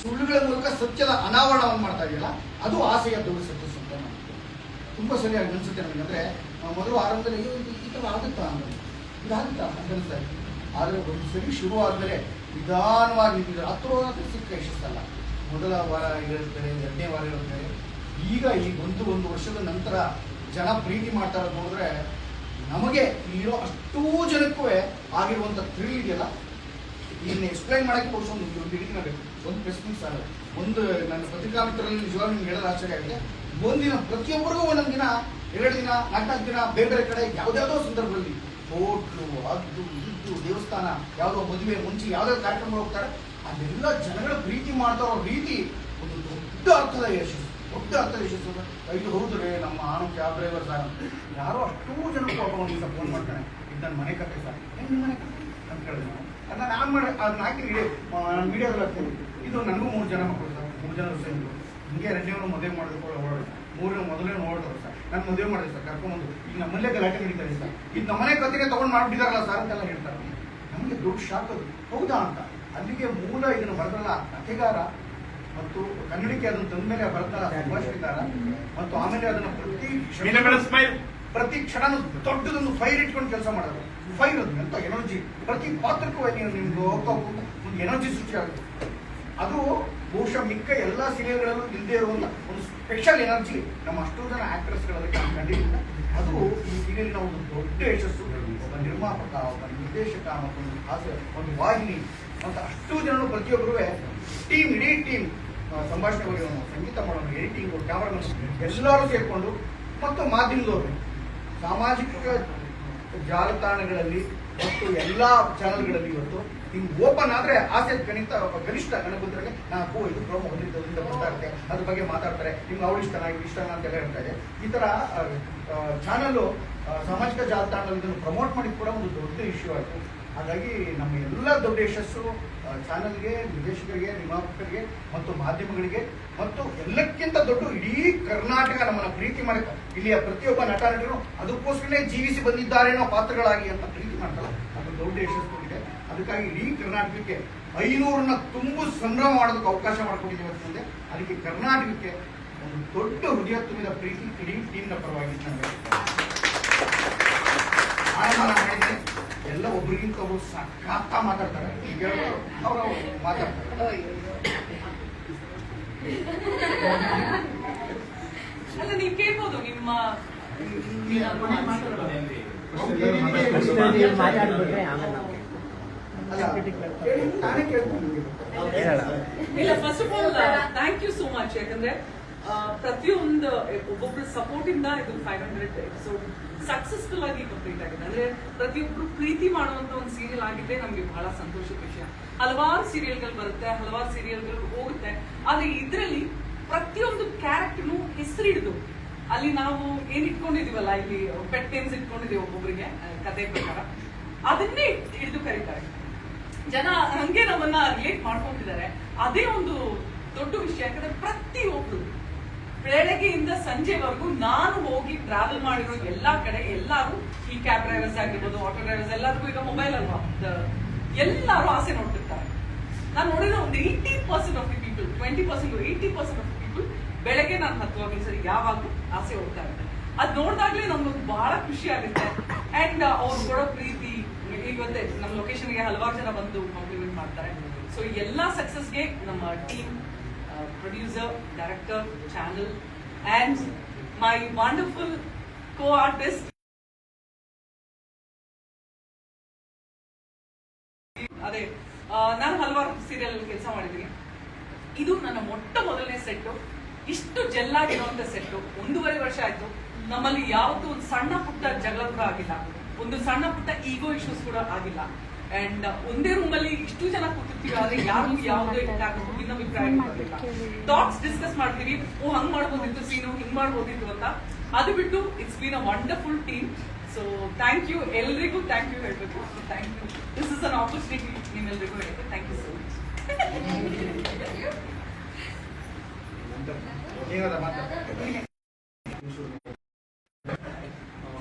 ಸುಳ್ಳುಗಳ ಮೂಲಕ ಸತ್ಯದ ಅನಾವರಣವನ್ನು ಮಾಡ್ತಾ ಇದೆಯಲ್ಲ ಅದು ಆಸೆಯ ದೊಡ್ಡ ಸತ್ಯ ಅಂತ ತುಂಬ ಸರಿಯಾಗಿ ಅನಿಸುತ್ತೆ ನನಗೆ. ಅಂದರೆ ಮೊದಲು ಆರಂಭದಲ್ಲಿ ಈ ಥರ ಆಗುತ್ತಾ ಅಂತ ಇದಾಗುತ್ತಾ ಅಂತ ಅನಿಸ್ತಾ ಇತ್ತು. ಆದರೆ ಒಂದು ಸರಿ ಶುರು ಆದಮೇಲೆ ನಿಧಾನವಾಗಿ ನಿಂತಿದ್ದಾರೆ. 10 ವಾರ ಸಿಕ್ಕ ಯಶಸ್ಸಲ್ಲ, ಮೊದಲ ವಾರ ಹೇಳ್ತಾರೆ, 2ನೇ ವಾರ ಹೇಳ್ತಾರೆ. ಈಗ ಈ ಒಂದು ವರ್ಷದ ನಂತರ ಜನ ಪ್ರೀತಿ ಮಾಡ್ತಾ ಇರೋದು ನೋಡಿದ್ರೆ ನಮಗೆ ಇರೋ ಅಷ್ಟೂ ಜನಕ್ಕೂ ಆಗಿರುವಂಥ ಥ್ರಿಲ್ ಇದೆಯಲ್ಲ, ಇದನ್ನ ಎಕ್ಸ್ಪ್ಲೈನ್ ಮಾಡೋಕ್ಕೆ ಬಹುಶಃ ಒಂದು ಇಡೀ ಒಂದು ಪ್ರೆಸ್ ಮೀಟ್ ಸಾಲ. ಒಂದು ನನ್ನ ಪತ್ರಿಕಾ ಮಿತ್ರರಲ್ಲಿ ನಿಜವಾಗ ನಿಮ್ಗೆ ಹೇಳೋದು ಆಶ್ಚರ್ಯ ಆಗಿದೆ. ಒಂದಿನ ಪ್ರತಿಯೊಬ್ಬರಿಗೂ ಒಂದೊಂದು ದಿನ, 2 ದಿನ, 4 ದಿನ ಬೇರೆ ಬೇರೆ ಕಡೆ ಯಾವುದ್ಯಾವುದೋ ಸಂದರ್ಭದಲ್ಲಿ ಹೋಟ್ಲು, ಅದು ಇದು, ದೇವಸ್ಥಾನ, ಯಾವುದೋ ಮದುವೆ ಮುಂಚೆ ಯಾವುದಾದ್ರು ಕಾರ್ಯಕ್ರಮ ಹೋಗ್ತಾರೆ. ಅದೆಲ್ಲ ಜನಗಳ ಪ್ರೀತಿ ಮಾಡ್ತಾ ಇರೋ ರೀತಿ ಒಂದು ದೊಡ್ಡ ಅರ್ಥದ ಯಶಸ್ಸು. ಇದು ಹೌದ್ರೆ ನಮ್ಮ ಆನು ಕ್ಯಾಬ್ ಡ್ರೈವರ್ ಸರ್ ಯಾರೋ ಅಷ್ಟೂ ಜನಕ್ಕೂ ಒಂದು ಫೋನ್ ಮಾಡ್ತಾನೆ, ಇದು ನನ್ನ ಮನೆ ಕಟ್ಟೆ ಸರ್, ನಿಮ್ಮ ಮನೆ ಕಟ್ಟೆ ಅಂತ ಕೇಳಿದೆ. ನಾನು ಮಾಡಿ ಅದನ್ನ ಹಾಕಿ ನಾನು ವಿಡಿಯೋದಲ್ಲಿ ಹಾಕ್ತೀನಿ. ಇದು ನನಗೂ 3 ಜನ ಮಕ್ಕಳು ಸರ್, 3 ಜನ ಸೈನಿಕರು. ಹಿಂಗೆ 2ನೇವನು ಮದುವೆ ಮಾಡಿದ್ರು ಓಡೋದು, 3ನೇ ಮೊದಲನೇ ಓಡೋರು ಸರ್. ನಾನು ಮದುವೆ ಮಾಡಿದೆ ಸರ್, ಕರ್ಕೊಂಡ್ಬಂದು ಈಗ ನಮ್ಮಲ್ಲೇ ಗಲಾಟೆ ನಡೀತಾರೆ ಸರ್, ಇದು ನಮ್ಮನೆ ಕತ್ತಿಗೆ ತೊಗೊಂಡು ಮಾಡಿಬಿಟ್ಟಿದಾರಲ್ಲ ಸರ್ ಅಂತೆಲ್ಲ ಹೇಳ್ತಾರೆ. ನಮಗೆ ದೊಡ್ಡ ಶಾಕ್ ಅದು, ಹೌದಾ ಅಂತ. ಅಲ್ಲಿಗೆ ಮೂಲ ಇದನ್ನು ಬರೆದಲ್ಲ ಕಥೆಗಾರ ಮತ್ತು ಕನ್ನಡಕ್ಕೆ ಅದನ್ನು ತಂದ ಮೇಲೆ ಬರ್ತಾರ ಸಂಭಾಷಿಸಿದಾರ ಮತ್ತು ಆಮೇಲೆ ಅದನ್ನು ಪ್ರತಿ ಕ್ಷಣ ದೊಡ್ಡದೊಂದು ಫೈರ್ ಇಟ್ಕೊಂಡು ಕೆಲಸ ಮಾಡೋದು. ಫೈರ್ ಅದು ಎಂತ ಎನರ್ಜಿ, ಪ್ರತಿ ಪಾತ್ರಕ್ಕೂ ನಿಮ್ಗೆ ಹೋಗ್ತಾ ಒಂದು ಎನರ್ಜಿ ಸೃಷ್ಟಿ ಆಗುತ್ತೆ. ಅದು ಬಹುಶಃ ಮಿಕ್ಕ ಎಲ್ಲ ಸೀರಿಯಲ್ಗಳಲ್ಲೂ ಇಲ್ಲದೆ ಇರುವಂತ ಒಂದು ಸ್ಪೆಷಲ್ ಎನರ್ಜಿ ನಮ್ಮ ಅಷ್ಟೋ ಜನ ಆಕ್ಟರ್ಸ್ಗಳಲ್ಲಿ ಕಂಡಿಲ್ಲ. ಅದು ಈ ಸೀರಿಯಲ್ನ ಒಂದು ದೊಡ್ಡ ಯಶಸ್ಸು. ಒಬ್ಬ ನಿರ್ಮಾಪಕ, ಒಬ್ಬ ನಿರ್ದೇಶಕ ಮತ್ತು ಒಂದು ವಾಹಿನಿ ಮತ್ತು ಅಷ್ಟೂ ಜನರು ಪ್ರತಿಯೊಬ್ಬರೂ ಟೀಮ್, ಇಡೀ ಟೀಮ್, ಸಂಭಾಷಣೆ ಬರೆಯೋನು, ಸಂಗೀತ ಮಾಡೋನು, ಎಡಿಟಿಂಗು, ಕ್ಯಾಮರಾಮನ್ ಎಲ್ಲರೂ ಸೇರಿಕೊಂಡು ಮತ್ತು ಮಾಧ್ಯಮದವರು ಸಾಮಾಜಿಕ ಜಾಲತಾಣಗಳಲ್ಲಿ ಮತ್ತು ಎಲ್ಲ ಚಾನಲ್ಗಳಲ್ಲಿ ಇವತ್ತು ಹಿಂಗೆ ಓಪನ್ ಆದರೆ ಆಸೆ ಕನಿಷ್ಠ ನನಗೆ ನಾವು ಇದು ಪ್ರೋಮೋ ಹೊಂದಿದ್ದರಿಂದ ಬರ್ತಾ ಇರುತ್ತೆ, ಅದ್ರ ಬಗ್ಗೆ ಮಾತಾಡ್ತಾರೆ, ನಿಮ್ಗೆ ಅವ್ರು ಇಷ್ಟನಾ ಇವ್ರು ಇಷ್ಟನಾ ಅಂತೆಲ್ಲ ಹೇಳ್ತಾ ಇದೆ. ಈ ಥರ ಚಾನಲ್ಲು ಸಾಮಾಜಿಕ ಜಾಲತಾಣದಲ್ಲಿ ಇದನ್ನು ಪ್ರಮೋಟ್ ಮಾಡಿದ್ದು ಕೂಡ ಒಂದು ದೊಡ್ಡ ಇಶ್ಯೂ ಆಯಿತು. ಹಾಗಾಗಿ ನಮ್ಮ ಎಲ್ಲ ದೊಡ್ಡ ಯಶಸ್ಸು ಚಾನಲ್ಗೆ, ನಿರ್ದೇಶಕರಿಗೆ, ನಿರ್ಮಾಪಕರಿಗೆ ಮತ್ತು ಮಾಧ್ಯಮಗಳಿಗೆ ಮತ್ತು ಎಲ್ಲಕ್ಕಿಂತ ದೊಡ್ಡ ಇಡೀ ಕರ್ನಾಟಕ ನಮ್ಮನ್ನು ಪ್ರೀತಿ ಮಾಡಿ ಇಲ್ಲಿಯ ಪ್ರತಿಯೊಬ್ಬ ನಟ ನಟರು ಅದಕ್ಕೋಸ್ಕರನೇ ಜೀವಿಸಿ ಬಂದಿದ್ದಾರೇನೋ ಪಾತ್ರಗಳಾಗಿ ಅಂತ ಪ್ರೀತಿ ಮಾಡ್ತಾರೆ. ಅದು ದೊಡ್ಡ ಯಶಸ್ಸು ಇದೆ. ಅದಕ್ಕಾಗಿ ಇಡೀ ಕರ್ನಾಟಕಕ್ಕೆ 500ನ್ನ ತುಂಬು ಸಂಭ್ರಮ ಮಾಡೋದಕ್ಕೆ ಅವಕಾಶ ಮಾಡಿಕೊಟ್ಟಿದ್ದೀವಿ ಅಂತಂದ್ರೆ ಅದಕ್ಕೆ ಕರ್ನಾಟಕಕ್ಕೆ ಒಂದು ದೊಡ್ಡ ಹೃದಯ ತುಂಬಿದ ಪ್ರೀತಿ ಇಡೀ ಟೀಮ್ನ ಪರವಾಗಿ ನನಗೆ ಮಾಡಿದ್ರೆ ಎಲ್ಲ ಒಬ್ರಿಗಿಂತ ಒಬ್ರು ಸಾಕಾಗ್ತ ಮಾತಾಡ್ತಾರೆ, ಅವರು ಮಾತಾಡ್ತಾರೆ. ಅಲ್ಲ, ನೀವು ಕೇಳ್ಬೋದು ನಿಮ್ಮ ಇಲ್ಲ. First of all thank you so much. ಯಾಕಂದ್ರೆ ಪ್ರತಿಯೊಂದು ಒಬ್ಬೊಬ್ರು ಸಪೋರ್ಟ್ ಇಂದ ಇದು 500 ಎಪಿಸೋಡ್ ಸಕ್ಸಸ್ಫುಲ್ ಆಗಿ ಕಂಪ್ಲೀಟ್ ಆಗಿದೆ. ಅಂದ್ರೆ ಪ್ರತಿಯೊಬ್ರು ಪ್ರೀತಿ ಮಾಡುವಂತ ಒಂದು ಸೀರಿಯಲ್ ಆಗಿದ್ರೆ ನಮ್ಗೆ ಬಹಳ ಸಂತೋಷದ ವಿಷಯ. ಹಲವಾರು ಸೀರಿಯಲ್ಗಳು ಬರುತ್ತೆ, ಹಲವಾರು ಸೀರಿಯಲ್ಗಳು ಹೋಗುತ್ತೆ, ಆದ್ರೆ ಇದರಲ್ಲಿ ಪ್ರತಿಯೊಂದು ಕ್ಯಾರೆಕ್ಟರ್ನು ಹೆಸರಿಡಿದು ಅಲ್ಲಿ ನಾವು ಏನ್ ಇಟ್ಕೊಂಡಿದೀವಲ್ಲ, ಇಲ್ಲಿ ಪೆಟ್ ನೇಮ್ಸ್ ಇಟ್ಕೊಂಡಿದೀವಿ ಒಬ್ಬೊಬ್ಬರಿಗೆ ಕತೆ ಪ್ರಕಾರ, ಅದನ್ನೇ ಹಿಡಿದು ಕರೀತಾರೆ ಜನ. ಹಂಗೆ ನಮ್ಮನ್ನ ರಿಲೇಟ್ ಮಾಡ್ಕೊಂಡಿದ್ದಾರೆ. ಅದೇ ಒಂದು ದೊಡ್ಡ ವಿಷಯ. ಯಾಕಂದ್ರೆ ಪ್ರತಿಯೊಬ್ರು ಬೆಳಗ್ಗೆಯಿಂದ ಸಂಜೆವರೆಗೂ ನಾನು ಹೋಗಿ ಟ್ರಾವೆಲ್ ಮಾಡಿರೋ ಎಲ್ಲಾ ಕಡೆ ಎಲ್ಲರೂ ಈ ಕ್ಯಾಬ್ ಡ್ರೈವರ್ಸ್ ಆಗಿರ್ಬೋದು, ಆಟೋ ಡ್ರೈವರ್ಸ್, ಎಲ್ಲರಿಗೂ ಈಗ ಮೊಬೈಲ್ ಅಲ್ವಾ, ಎಲ್ಲರೂ ಆಸೆ ನೋಡ್ತಿರ್ತಾರೆ. ನಾನು ನೋಡಿರೋ ಒಂದು 80% of the people, 20% 80% of the people ಬೆಳಗ್ಗೆ ನಾನು ಹತ್ತುವಾಗಲೂ ಸರಿ ಯಾವಾಗಲೂ ಆಸೆ ಹೋಗ್ತಾ ಇರ್ತಾರೆ. ಅದ್ ನೋಡಿದಾಗ್ಲೇ ನಮ್ಗೊಂದು ಬಹಳ ಖುಷಿ ಆಗುತ್ತೆ. ಅಂಡ್ ಅವ್ರು ಕೊಡೋ ಪ್ರೀತಿ, ಇವತ್ತೇ ನಮ್ಮ ಲೊಕೇಶನ್ಗೆ ಹಲವಾರು ಜನ ಬಂದು ಕಾಂಪ್ಲಿಮೆಂಟ್ ಮಾಡ್ತಾರೆ. ಸೊ ಎಲ್ಲಾ ಸಕ್ಸಸ್ಗೆ ನಮ್ಮ team, producer, director, channel, and my wonderful co-artist. ಅದೇ ನಾನು ಹಲವಾರು ಸೀರಿಯಲ್ ಅಲ್ಲಿ ಕೆಲಸ ಮಾಡಿದ್ದೀನಿ. ಇದು ನನ್ನ ಮೊದಲನೇ ಸೆಟ್. ಇಷ್ಟು ಜೆಲ್ಲಾಗಿರುವಂತ ಸೆಟ್ 1.5 ವರ್ಷ ಆಯ್ತು. ನಮ್ಮಲ್ಲಿ ಯಾವತ್ತೂ ಒಂದು ಸಣ್ಣ ಪುಟ್ಟ ಜಗಳ ಕೂಡ ಆಗಿಲ್ಲ, ಒಂದು ಸಣ್ಣ ಪುಟ್ಟ ಈಗೋ ಇಶ್ಯೂಸ್ ಕೂಡ ಆಗಿಲ್ಲ. ಅಂಡ್ ಒಂದೇ ರೂಮ್ ಅಲ್ಲಿ ಇಷ್ಟು ಜನ ಕೂತಿರ್ತೀವಿ, ಆದ್ರೆ ಯಾರು ಯಾವುದೇ ಭಿನ್ನಾಭಿಪ್ರಾಯ ಥಾಟ್ಸ್ ಡಿಸ್ಕಸ್ ಮಾಡ್ತೀವಿ. ಹಂಗ್ ಮಾಡ್ಬೋದಿತ್ತು ಸೀನು, ಹಿಂಗ್ ಮಾಡ್ಬೋದಿತ್ತು ಅಂತ. ಅದು ಬಿಟ್ಟು it's been a wonderful team. So thank you, ಎಲ್ರಿಗೂ ಥ್ಯಾಂಕ್ ಯು ಹೇಳ್ಬೇಕು. Thank you, this is an opportunity ನಿಮ್ಮೆಲ್ರಿಗೂ ಹೇಳಬೇಕು. Thank you so much.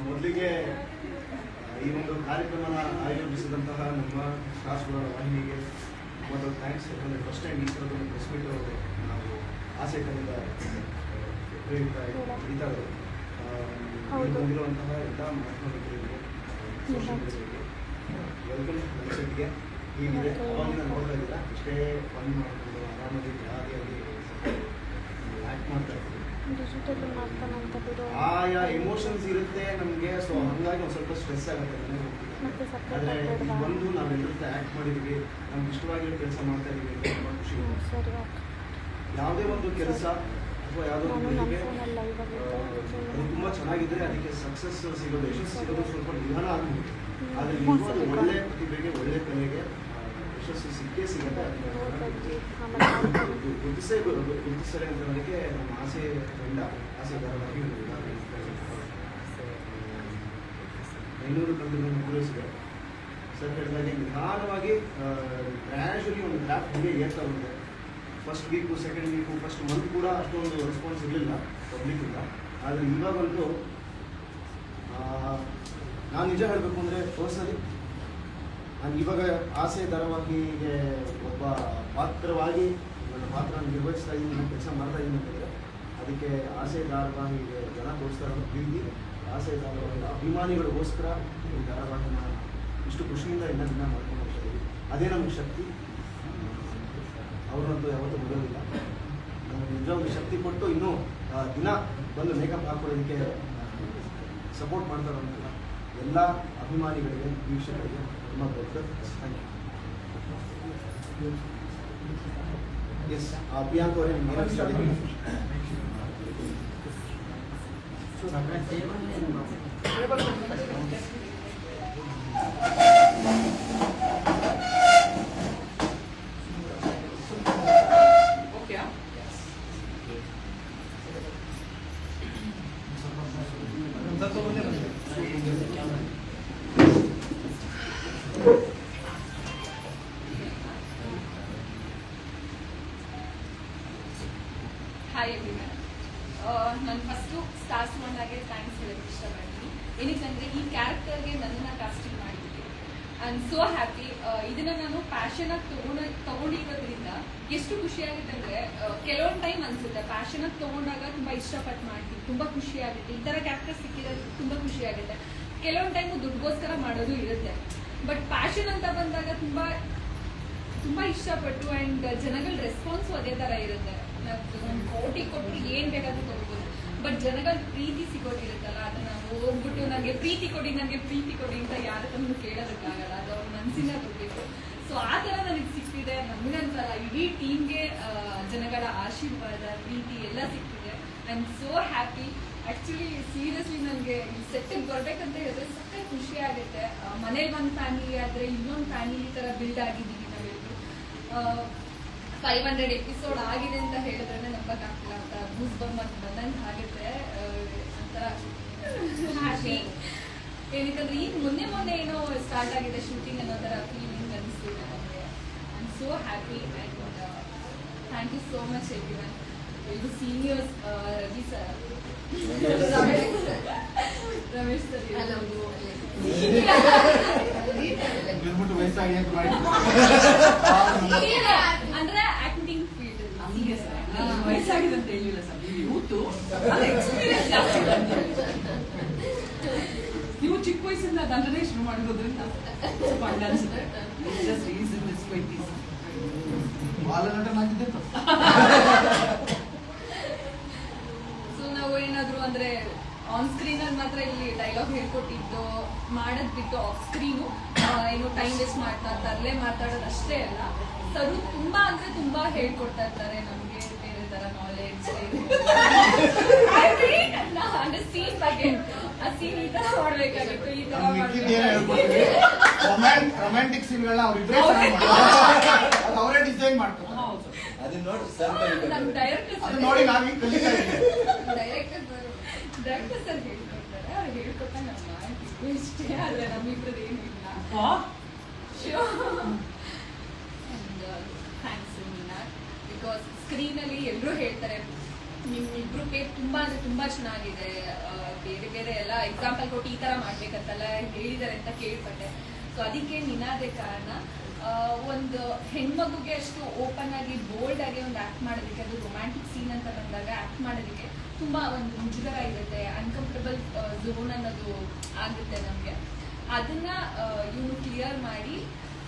ಮೊದಲಿಗೆ ಈ ಒಂದು ಕಾರ್ಯಕ್ರಮನ ಆಯೋಜಿಸಿದಂತಹ ನಮ್ಮ ಶಾಸಕರ ವಾಹಿನಿಗೆ ಮೊದಲು ಥ್ಯಾಂಕ್ಸ್. ಯಾಕಂದರೆ ಫಸ್ಟ್ ಟೈಮ್ ಈ ಥರದೊಂದು ಪ್ರೆಸ್ ಮೀಟು ನಾವು ಆಸೆ ಕಡೆಯಿಂದ ನಡೀತಾ ಇರೋದು. ಬಂದಿರುವಂತಹ ಎಲ್ಲ ಮಾಧ್ಯಮಗಳಿಗೆ ವೆಲ್ಕಮ್ ಮೈಸೂರಿಗೆ. ಹೀಗಿದೆ ಅವಾಗಿನ ನೋಡ್ತಾ ಇದ್ದೀರಾ, ಇಷ್ಟೇ ಫನ್ ಮಾಡಿಕೊಂಡು ಆರಾಮಾಗಿ ಜಾಲಿಯಾಗಿ ಆ್ಯಕ್ಟ್ ಮಾಡ್ತಾ ಇರ್ತೀವಿ. ಆಯಾ ಎಮೋಷನ್ಸ್ ಇರುತ್ತೆ ನಮಗೆ. ಸೊ ಹಾಗಾಗಿ ಒಂದು ಸ್ವಲ್ಪ ಸ್ಟ್ರೆಸ್ ಆಗುತ್ತೆ ನನಗೆ. ಆದರೆ ಬಂದು ನಾವೆಲ್ಲರ ಜೊತೆ ಆ್ಯಕ್ಟ್ ಮಾಡಿದ್ದೀವಿ, ನಮ್ಗೆ ಇಷ್ಟವಾಗಿರೋ ಕೆಲಸ ಮಾಡ್ತಾ ಇದ್ದೀವಿ ಅಂತ ತುಂಬ ಖುಷಿ. ಯಾವುದೇ ಒಂದು ಕೆಲಸ ಅಥವಾ ಯಾವುದೋ ಒಂದು ಬೆಳಿಗ್ಗೆ ಅದು ತುಂಬ ಚೆನ್ನಾಗಿದ್ದರೆ ಅದಕ್ಕೆ ಸಕ್ಸಸ್ ಸಿಗೋದು, ಯಶಸ್ಸು ಸಿಗೋದು ಸ್ವಲ್ಪ ನಿಧಾನ ಆಗ್ಬೋದು. ಆದರೆ ನಿಜವಾದ ಒಳ್ಳೆಯ ಪ್ರತಿಭೆಗೆ, ಒಳ್ಳೆಯ ಕಲೆಗೆ ಯಶಸ್ಸು ಸಿಕ್ಕೇ ಸಿಗುತ್ತೆ. ಗುರುತಿಸಲೇ ಅಂತ ನನಗೆ ನಮ್ಮ ಆಸೆ ಗಂಡ, ಆಸೆ ಧಾರಾವಾಹಿ ಒಂದು ಉದಾಹರಣೆ. 500 ಕಂಪನಿಗಳನ್ನು ಪೂರೈಸಿದೆ. ಸರ್ ಹೇಳಿದಾಗೆ ನಿಧಾನವಾಗಿ ಗ್ರ್ಯಾಜುಲಿ ಒಂದು ಗ್ರಾಫ್ ಹೀಗೆ ಏರ್ತಾ ಹೋಗಿದೆ. First week, second week, first month ಕೂಡ ಅಷ್ಟೊಂದು ರೆಸ್ಪಾನ್ಸ್ ಇರಲಿಲ್ಲ ಪಬ್ಲಿಕ್ಕಿಂದ. ಆದರೆ ಇವಾಗಂತೂ ನಾನು ನಿಜ ಹೇಳಬೇಕು ಅಂದರೆ ಪರ್ಸ್ನಲಿ ನಾನು ಇವಾಗ ಆಸೆ ಧಾರಾವಾಹಿಗೆ ಒಬ್ಬ ಪಾತ್ರವಾಗಿ ನನ್ನ ಪಾತ್ರವನ್ನು ನಿರ್ವಹಿಸ್ತಾ ಇದ್ದೀನಿ, ಕೆಲಸ ಮಾಡ್ತಾ ಇದ್ದೀನಿ ಅಂತಂದರೆ ಅದಕ್ಕೆ ಆಸೆ ಧಾರಾವಾಹಿಗೆ ಜನ ತೋರಿಸ್ತಾ ಇರೋದು ಪ್ರೀತಿ, ಆಸೆ ಧಾರಾವಾಹಿಯ ಅಭಿಮಾನಿಗಳಿಗೋಸ್ಕರ ಈ ಧಾರಾವಾಹಿನ ಇಷ್ಟು ಖುಷಿಯಿಂದ ದಿನ ಮಾಡ್ಕೊಂಡು ಹೋಗ್ತಾ ಇದ್ದೀವಿ. ಅದೇ ನಮಗೆ ಶಕ್ತಿ. ಅವ್ರನ್ನಂತೂ ಯಾವತ್ತೂ ಬಿಡೋದಿಲ್ಲ. ನಮಗೆ ನಿಜವಾಗ್ಲೂ ಶಕ್ತಿ ಕೊಟ್ಟು ಇನ್ನೂ ದಿನ ಬಂದು ಮೇಕಪ್ ಹಾಕೊಳ್ಳೋದಕ್ಕೆ ಸಪೋರ್ಟ್ ಮಾಡ್ತಾ ಇರೋಂಥ ಎಲ್ಲ ಅಭಿಮಾನಿಗಳಿಗೆ, ವೀಕ್ಷಕರಿಗೆ ತುಂಬ ದೊಡ್ಡ ಥ್ಯಾಂಕ್ ಯು. ಎಸ್, ಪ್ರಿಯಾಂಕ್ ಅವರೇ ನಿಮ್ಗೆ ಹಾಯ್ ಎವ್ರಿವನ್. ನಾನು ಫಸ್ಟು ಸ್ಟಾರ್ಸ್ ಮಾಡಾಗೆ ಥ್ಯಾಂಕ್ಸ್ ಹೇಳೋಕ್ಕೆ ಇಷ್ಟಪಡ್ತೀನಿ. ಏನಕ್ಕಂದರೆ ಈ ಕ್ಯಾರೆಕ್ಟರ್ಗೆ ನನ್ನನ್ನು ಕಾಸ್ಟಿಂಗ್ ಮಾಡಿದ್ವಿ. I am so happy. ಇದನ್ನು ನಾನು ಪ್ಯಾಷನಾಗಿ ತಗೊಂಡಿರೋದ್ರಿಂದ ಎಷ್ಟು ಖುಷಿಯಾಗುತ್ತೆ ಅಂದರೆ ಕೆಲವೊಂದು ಟೈಮ್ ಅನಿಸುತ್ತೆ ಪ್ಯಾಷನಾಗಿ ತೊಗೊಂಡಾಗ ತುಂಬ ಇಷ್ಟಪಟ್ಟು ಮಾಡ್ತೀನಿ, ತುಂಬ ಖುಷಿಯಾಗುತ್ತೆ. ಈ ಥರ ಕ್ಯಾರೆಕ್ಟರ್ ಸಿಕ್ಕಿರೋದು ತುಂಬ ಖುಷಿಯಾಗುತ್ತೆ. ಕೆಲವೊಂದು ಟೈಮು ದುಡ್ಡುಗೋಸ್ಕರ ಮಾಡೋದು ಇರುತ್ತೆ. ಬಟ್ ಪ್ಯಾಷನ್ ಅಂತ ಬಂದಾಗ ತುಂಬ ತುಂಬ ಇಷ್ಟಪಟ್ಟು ಆ್ಯಂಡ್ ಜನಗಳ ರೆಸ್ಪಾನ್ಸು ಅದೇ ಥರ ಇರುತ್ತೆ. ಒಂದು ಕೋಟಿ ಕೊಟ್ಟರು ಏನು ಬೇಕಾದ್ರೂ ಕೊಡ್ಬೋದು, ಬಟ್ ಜನಗಳ ಪ್ರೀತಿ ಸಿಗೋದಿರುತ್ತಲ್ಲ, ಅದನ್ನ ಹೋಗ್ಬಿಟ್ಟು ನನಗೆ ಪ್ರೀತಿ ಕೊಡಿ ಅಂತ ಯಾರ ತಂದು ಕೇಳೋದಕ್ಕಾಗಲ್ಲ. ಅದು ಅವ್ರ ಮನಸ್ಸಿಂದ ಕೊಡಬೇಕು. ಸೊ ಆ ಥರ ನನಗೆ ಸಿಕ್ತಿದೆ. ನಮಗಂತಲ್ಲ, ಇಡೀ ಟೀಮ್ಗೆ ಜನಗಳ ಆಶೀರ್ವಾದ, ಪ್ರೀತಿ ಎಲ್ಲ ಸಿಕ್ತಿದೆ. I am so happy. Actually seriously ನನಗೆ ಈ ಸೆಟ್ಟಿಗೆ ಬರ್ಬೇಕಂತ ಹೇಳಿದ್ರೆ ಸಖತ್ ಖುಷಿ ಆಗುತ್ತೆ. ಮನೇಲಿ ಒಂದು ಫ್ಯಾಮಿಲಿ ಆದರೆ ಇನ್ನೊಂದು ಫ್ಯಾಮಿಲಿ ಥರ ಬಿಲ್ಡ್ ಆಗಿದ್ದೀವಿ ನಾವೆಲ್ಲರೂ. 500 ಎಪಿಸೋಡ್ ಆಗಿದೆ ಅಂತ ಹೇಳಿದ್ರೆ ನಂಬಕ್ಕಾಗ್ತಿಲ್ಲ ಅಂತ ಗೂಸ್ ಬಂಪ್ ಬಂದಂಗೆ ಆಗುತ್ತೆ. ಒಂಥರ ಹ್ಯಾಪಿ. ಏನಕ್ಕಂದ್ರೆ ಈಗ ಮೊನ್ನೆ ಏನೋ ಸ್ಟಾರ್ಟ್ ಆಗಿದೆ ಶೂಟಿಂಗ್ ಅನ್ನೋ ಥರ ಫೀಲಿಂಗ್ ಅನಿಸ್ತಿದೆ ನನಗೆ. I am so happy and thank you so much everyone. ಇದು seniors Ravi sir, Ramesh sir, ಅಂದ್ರೆ ಆಕ್ಟಿಂಗ್ ಫೀಲ್ಡ್ ವಯಸ್ಸಾಗಿದೆ ಅಂತ ಹೇಳಿಲ್ಲ ಸರ್, ಯೂತು ಎಕ್ಸ್ಪೀರಿಯನ್ಸ್ ಜಾಸ್ತಿ. ನೀವು ಚಿಕ್ಕ ವಯಸ್ಸಿಂದ ದಂಡನೆ ಶುರು ಮಾಡಿರೋದ್ರಿಂದ ಸ್ವಲ್ಪ ಹಂಗ ಅನ್ಸುತ್ತೆ. Just is in this 20s. So ನಾವು ಏನಾದ್ರು ಅಂದ್ರೆ ಆನ್ ಸ್ಕ್ರೀನ್ ಅಲ್ಲಿ ಮಾತ್ರ ಇಲ್ಲಿ ಡೈಲಾಗ್ ಹೇಳ್ಕೊಟ್ಟಿದ್ದು ಮಾಡೋದ್ ಬಿಟ್ಟು ಆಫ್ ಸ್ಕ್ರೀನು ಏನು ಟೈಮ್ ವೇಸ್ಟ್ ಮಾಡ್ತಾ ತರಲೆ ಮಾತಾಡೋದು ಅಷ್ಟೇ ಅಲ್ಲ. ಸರು ತುಂಬಾ ಅಂದ್ರೆ ತುಂಬಾ ಹೇಳ್ಕೊಡ್ತಾ ಇರ್ತಾರೆ ನಮ್ಗೆ ಬೇರೆ ತರ ನಾಲೆಡ್ಜ್ ಅಂದ್ರೆ ಸೀನ್ ಬಗ್ಗೆ. ಆ ಸೀನ್ ಈ ತರ ಮಾಡ್ಬೇಕಾಗಿತ್ತು, ಈ ತರ ರೊಮ್ಯಾಂಟಿಕ್ ಸೀನ್ಗಳನ್ನ ಅವರಿಬ್ಬರೇ ಅವರೇ ಡಿಸೈನ್ ಮಾಡ್ತಾರೆ. ನಮ್ ಡೈರೆಕ್ಟರ್ ನೋಡಿ ನಾವೀಗ ಕಲಿತಾ ಇದ್ದೀವಿ. ಡೈರೆಕ್ಟರ್ ಸರ್ ಹೇಳ್ಕೊಡ್ತಾರೆ, ಅವ್ರು ಹೇಳ್ಕೊಟ್ಟ ನಾವು ಮಾಡ್ತೀವಿ ಇಷ್ಟೇ. ಆದ್ರೆ ನಮ್ಮಿಬ್ರದ್ದು ಏನೂ ಇಲ್ಲ. ಥ್ಯಾಂಕ್ಸ್ ಮೀನಾರ್. ಬಿಕಾಸ್ ಸ್ಕ್ರೀನಲ್ಲಿ ಎಲ್ಲರೂ ಹೇಳ್ತಾರೆ ನಿಮ್ಮಿಬ್ರು ಪೇರ್ ತುಂಬಾ ಅಂದ್ರೆ ತುಂಬಾ ಚೆನ್ನಾಗಿದೆ, ಬೇರೆ ಬೇರೆ ಎಲ್ಲ ಎಕ್ಸಾಂಪಲ್ ಕೊಟ್ಟು ಈ ತರ ಮಾಡ್ಬೇಕಂತೆಲ್ಲ ಹೇಳಿದ್ದಾರೆ ಅಂತ ಕೇಳ್ಪಟ್ಟೆ. ಸೊ ಅದಕ್ಕೆ ನಿನಾದೆ ಕಾರಣ. ಒಂದು ಹೆಣ್ಮಗುಗೆ ಅಷ್ಟು ಓಪನ್ ಆಗಿ ಬೋಲ್ಡ್ ಆಗಿ ಒಂದು ಆಕ್ಟ್ ಮಾಡೋದಕ್ಕೆ, ಅದು ರೊಮ್ಯಾಂಟಿಕ್ ಸೀನ್ ಅಂತ ಬಂದಾಗ ಆಕ್ಟ್ ಮಾಡೋದಕ್ಕೆ ತುಂಬಾ ಒಂದು ಮುಜುಗರ ಇರುತ್ತೆ, ಅನ್ಕಂಫರ್ಟಬಲ್ ಝೋನ್ ಅನ್ನೋದು ಆಗುತ್ತೆ ನಮಗೆ. ಅದನ್ನ ಇವನು ಕ್ಲಿಯರ್ ಮಾಡಿ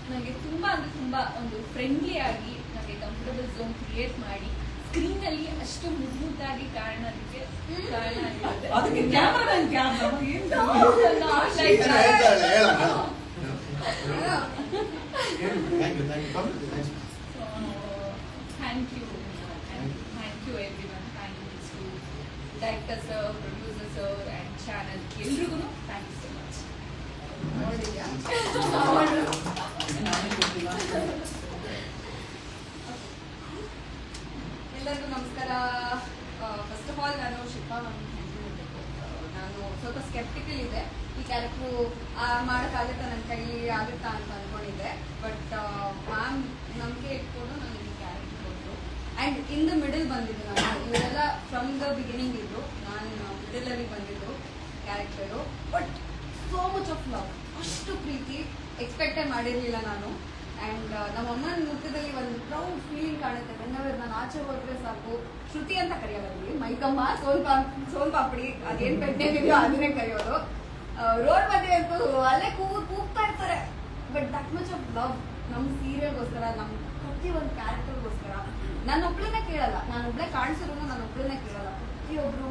ನನಗೆ ತುಂಬಾ ಅಂದ್ರೆ ತುಂಬಾ ಒಂದು ಫ್ರೆಂಡ್ಲಿ ಆಗಿ ನನಗೆ ಕಂಫರ್ಟಬಲ್ ಝೋನ್ ಕ್ರಿಯೇಟ್ ಮಾಡಿ ಸ್ಕ್ರೀನ್ ಅಲ್ಲಿ ಅಷ್ಟು ಮುದ್ದಾಗಿ ಕಾರಣಕ್ಕೆ ಕಾರಣ ಆಗಿರುತ್ತೆ. ಅದಕ್ಕೆ cameraman camera Thank you everyone. Thanks to director sir, producer sir and channel. ಎಲ್ರಿಗೂ thank you so much. ಎಲ್ಲರಿಗೂ ನಮಸ್ಕಾರ. ಫಸ್ಟ್ ಆಫ್ ಆಲ್ ನಾನು ಶಿಲ್ಪಾ ಮ್ಯಾಮ್ ನಾನು ಸ್ವಲ್ಪ ಸ್ಕೆಪ್ಟಿಕಲ್ ಇದೆ, ಈ ಕ್ಯಾರೆಕ್ಟ್ರು ಮಾಡೋಕ್ಕಾಗುತ್ತಾ, ನನ್ನ ಕೈಲಿ ಆಗುತ್ತಾ ಅಂತ ಅಂದ್ಕೊಂಡಿದ್ದೆ. ಬಟ್ ಮ್ಯಾಮ್ ನಂಬಿಕೆ ಇಟ್ಕೊಂಡು ನನಗೆ ಈ ಕ್ಯಾರೆಕ್ಟರ್ ಕೊಟ್ಟರು. ಆ್ಯಂಡ್ ಇನ್ ದ ಮಿಡಲ್ ಬಂದಿದ್ದು ನಾನು, ಇವರೆಲ್ಲ ಫ್ರಮ್ ದ ಬಿಗಿನಿಂಗ್ ಇದ್ರು, ನಾನು ಮಿಡಲಲ್ಲಿ ಬಂದಿದ್ದು character. But so much of love, ಅಷ್ಟು ಪ್ರೀತಿ ಎಕ್ಸ್ಪೆಕ್ಟೇ ಮಾಡಿರಲಿಲ್ಲ ನಾನು. ಆ್ಯಂಡ್ ನಮ್ಮ ಅಮ್ಮನ ಮುಖದಲ್ಲಿ ಒಂದು ಪ್ರೌಡ್ ಫೀಲಿಂಗ್ ಕಾಣುತ್ತೆ. ವೆನ್ಎವರ್ ನಾನು ಆಚೆ ಹೋದ್ರೆ ಸಾಕು, ಶ್ರುತಿ ಅಂತ ಕರೆಯೋದು, ಮೈಕಮ್ಮ, ಸೋನ್ ಪಾಪಡಿ, ಅದೇನು ಪೆಟ್ ನೇಮ್ ಇದೆಯೋ ಅದನ್ನೇ ಕರೆಯೋದು. ರೋಡ್ ಮಧ್ಯೆ ಅಂತೂ ಅಲ್ಲೇ ಕೂಗ್ತಾ ಇರ್ತಾರೆ. But that much of love ನಮ್ಮ ಸೀರಿಯಲ್ಗೋಸ್ಕರ, ನಮ್ಮ ಪ್ರತಿಯೊಂದು ಕ್ಯಾರೆಕ್ಟರ್ಗೋಸ್ಕರ. ನಾನು ಒಬ್ಳನ್ನೇ ಕೇಳಲ್ಲ, ನಾನು ಒಬ್ಳೆ ಕಾಣಿಸಿದ್ರು ನಾನು ಒಬ್ಳನ್ನೇ ಕೇಳಲ್ಲ, ಪ್ರತಿಯೊಬ್ರು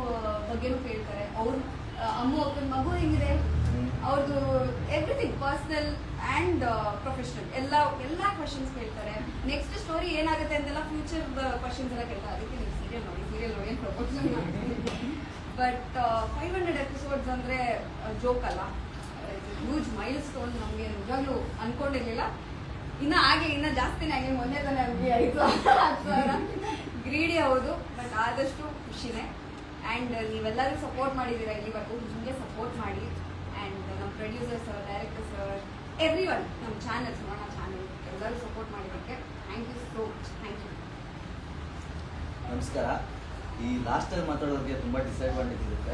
ಬಗ್ಗೆನೂ ಕೇಳ್ತಾರೆ. ಅವ್ರು ಅಮ್ಮು ಅಕ್ಕನ ಮಗು ಹೆಂಗಿದೆ, ಅವ್ರದ್ದು ಎವ್ರಿಥಿಂಗ್ ಪರ್ಸನಲ್ ಆ್ಯಂಡ್ ಪ್ರೊಫೆಷನಲ್ ಎಲ್ಲ ಕ್ವಶನ್ಸ್ ಕೇಳ್ತಾರೆ. ನೆಕ್ಸ್ಟ್ ಸ್ಟೋರಿ ಏನಾಗುತ್ತೆ ಅಂತೆಲ್ಲ ಫ್ಯೂಚರ್ ಕ್ವಶನ್ಸ್ ಎಲ್ಲ ಕೇಳ್ತಾರೆ. ಅದಕ್ಕೆ ನೀವು ಸೀರಿಯಲ್ ನೋಡಿ ಏನು ಪ್ರಪೋಸಲ್ ಮಾಡ್ತೀನಿ. ಬಟ್ 500 ಎಪಿಸೋಡ್ಸ್ ಅಂದರೆ ಜೋಕ್ ಅಲ್ಲ, ಹ್ಯೂಜ್ ಮೈಲ್ ಸ್ಟೋನ್. ನಮಗೆ ನಿಜವಾಗ್ಲೂ ಅನ್ಕೊಂಡಿರ್ಲಿಲ್ಲ. ಇನ್ನ ಜಾಸ್ತಿನೇ ಆಗಿ ಮೊನ್ನೆ ತಾನೇ ನಮಗೆ 5,000 ಗ್ರೀಡಿ ಹೌದು, ಬಟ್ ಆದಷ್ಟು ಖುಷಿನೇ. ಆ್ಯಂಡ್ ನೀವೆಲ್ಲರೂ ಸಪೋರ್ಟ್ ಮಾಡಿದ್ದೀರಾ ಇಲ್ಲಿವರೆಗೂ, ಹಿಂಗೆ ಸಪೋರ್ಟ್ ಮಾಡಿ. ಆ್ಯಂಡ್ ನಮ್ಮ producer sir, director sir, everyone, ನಮ್ಮ ಚಾನಲ್ ಸುವರ್ಣ ಚಾನಲ್ ಎಲ್ಲರೂ ಸಪೋರ್ಟ್ ಮಾಡಿದ್ದಕ್ಕೆ thank you so much. Thank you. ನಮಸ್ಕಾರ. ಈ ಲಾಸ್ಟ್ ಟೈಮ್ ಮಾತಾಡೋರಿಗೆ ತುಂಬಾ ಡಿಸಡ್ವಾಂಟೇಜ್ ಇರುತ್ತೆ.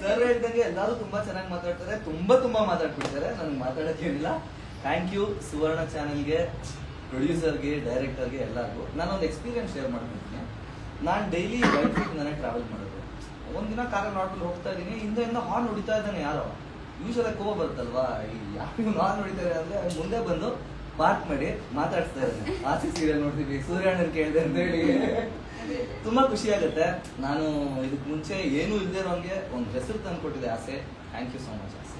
ಸರ್ ಹೇಳ್ದಂಗೆ ಎಲ್ಲರೂ ತುಂಬಾ ಚೆನ್ನಾಗಿ ಮಾತಾಡ್ತಾರೆ, ತುಂಬಾ ಮಾತಾಡ್ಬಿಡ್ತಾರೆ. ನನಗೆ ಮಾತಾಡೋಕ್ಕೇನಿಲ್ಲ. ಥ್ಯಾಂಕ್ ಯು ಸುವರ್ಣ ಚಾನೆಲ್ಗೆ, ಪ್ರೊಡ್ಯೂಸರ್ಗೆ, ಡೈರೆಕ್ಟರ್ಗೆ, ಎಲ್ಲರಿಗೂ. ನಾನೊಂದು ಎಕ್ಸ್ಪೀರಿಯನ್ಸ್ ಶೇರ್ ಮಾಡ್ತಿದ್ದೀನಿ. ನಾನು ಡೈಲಿ ಬೈಕ್ ನನಗೆ ಟ್ರಾವೆಲ್ ಮಾಡೋದು. ಒಂದಿನ ಕಾರಲ್ಲಿ ನೋಡ್ಕೊಂಡು ಹೋಗ್ತಾ ಇದ್ದೀನಿ, ಹಿಂದೆಯಿಂದ ಹಾರ್ನ್ ಹೊಡಿತಾ ಇದ್ದಾನೆ ಯಾರೋ. ಯೂಶಲ್ ಕೋವ ಬರುತ್ತಲ್ವಾ, ಯಾರು ಹಾರ್ನ್ ಹೊಡಿತಾರೆ ಅಂದ್ರೆ ಮುಂದೆ ಬಂದು ಪಾರ್ಕ್ ಮಾಡಿ ಮಾತಾಡ್ತಾ ಇದ್ದಾನೆ. ಆಸೆ ಸೀರಿಯಲ್ ನೋಡ್ತೀವಿ, ಸೂರ್ಯಣ್ಣನ್ ಕೇಳಿದೆ ಅಂತ ಹೇಳಿ ತುಂಬಾ ಖುಷಿ ಆಗುತ್ತೆ. ನಾನು ಇದಕ್ಕೆ ಮುಂಚೆ ಏನೂ ಇಲ್ಲದೆ ಇರೋಂಗೆ ಒಂದು ಹೆಸರು ತಂದು ಕೊಟ್ಟಿದೆ ಆಸೆ. ಥ್ಯಾಂಕ್ ಯು ಸೋ ಮಚ್ ಆಸೆ.